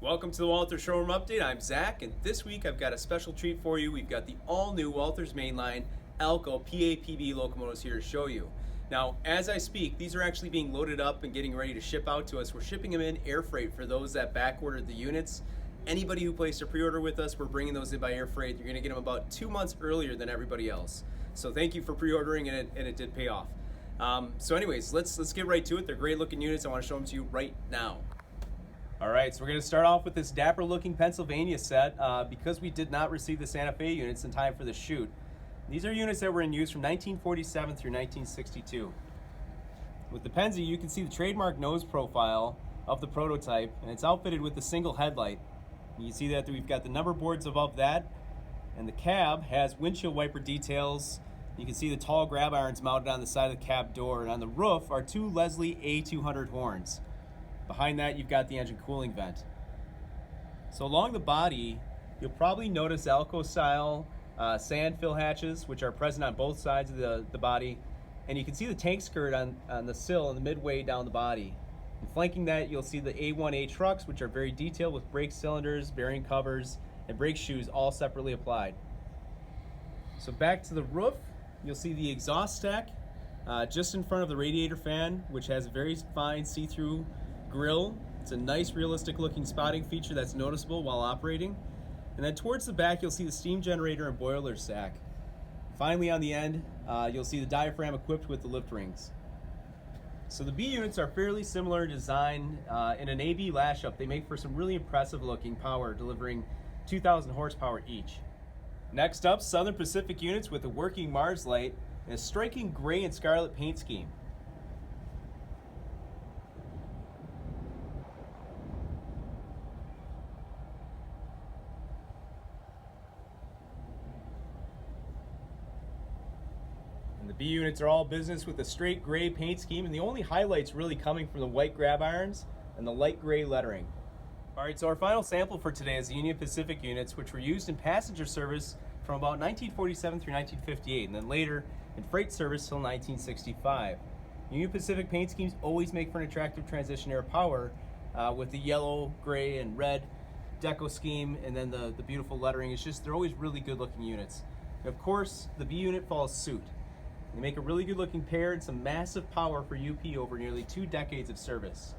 Welcome to the Walthers Showroom Update. I'm Zach, and this week I've got a special treat for you. We've got the all-new WalthersMainline Alco PA1 locomotives here to show you. Now, as I speak, these are actually being loaded up and getting ready to ship out to us. We're shipping them in air freight for those that back-ordered the units. Anybody who placed a pre-order with us, we're bringing those in by air freight. You're going to get them about 2 months earlier than everybody else. So thank you for pre-ordering, and it did pay off. So anyways, let's get right to it. They're great-looking units. I want to show them to you right now. All right, so we're going to start off with this dapper-looking Pennsylvania set because we did not receive the Santa Fe units in time for the shoot. These are units that were in use from 1947 through 1962. With the Penzi, you can see the trademark nose profile of the prototype, and it's outfitted with a single headlight. You can see that we've got the number boards above that, and the cab has windshield wiper details. You can see the tall grab irons mounted on the side of the cab door, and on the roof are two Leslie A200 horns. Behind that, you've got the engine cooling vent. So along the body, you'll probably notice Alco style sand fill hatches, which are present on both sides of the body. And you can see the tank skirt on the sill and the midway down the body. And flanking that, you'll see the A1A trucks, which are very detailed with brake cylinders, bearing covers, and brake shoes all separately applied. So back to the roof, you'll see the exhaust stack just in front of the radiator fan, which has a very fine see-through grill. It's a nice realistic looking spotting feature that's noticeable while operating. And then towards the back, you'll see the steam generator and boiler stack. Finally, on the end, you'll see the diaphragm equipped with the lift rings. So the B units are fairly similar in design. In an AB lash up, they make for some really impressive looking power, delivering 2,000 horsepower each. Next up, Southern Pacific units with a working Mars light and a striking gray and scarlet paint scheme. And the B units are all business with a straight gray paint scheme, and the only highlights really coming from the white grab irons and the light gray lettering. All right, so our final sample for today is the Union Pacific units, which were used in passenger service from about 1947 through 1958, and then later in freight service till 1965. Union Pacific paint schemes always make for an attractive transition air power with the yellow, gray, and red deco scheme, and then the beautiful lettering. It's just, they're always really good looking units. And of course, the B unit follows suit. They make a really good looking pair and some massive power for UP over nearly 2 decades of service.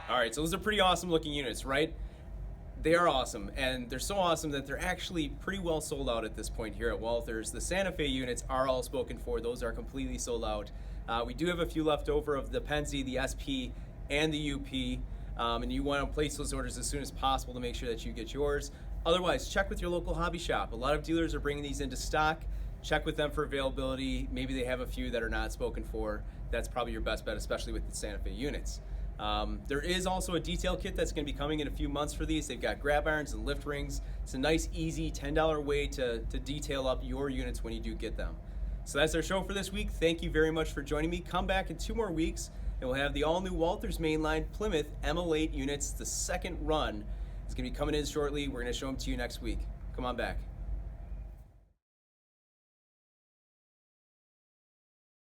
All right, so those are pretty awesome looking units, right? They are awesome, and they're so awesome that they're actually pretty well sold out at this point here at Walthers. The Santa Fe units are all spoken for. Those are completely sold out. We do have a few left over of the Penzi, the SP, and the UP, and you want to place those orders as soon as possible to make sure that you get yours. Otherwise, check with your local hobby shop. A lot of dealers are bringing these into stock. Check with them for availability. Maybe they have a few that are not spoken for. That's probably your best bet, especially with the Santa Fe units. There is also a detail kit that's going to be coming in a few months for these. They've got grab irons and lift rings. It's a nice, easy $10 way to detail up your units when you do get them. So that's our show for this week. Thank you very much for joining me. Come back in 2 more weeks, and we'll have the all-new Walthers Mainline Plymouth ML8 units. The second run is going to be coming in shortly. We're going to show them to you next week. Come on back.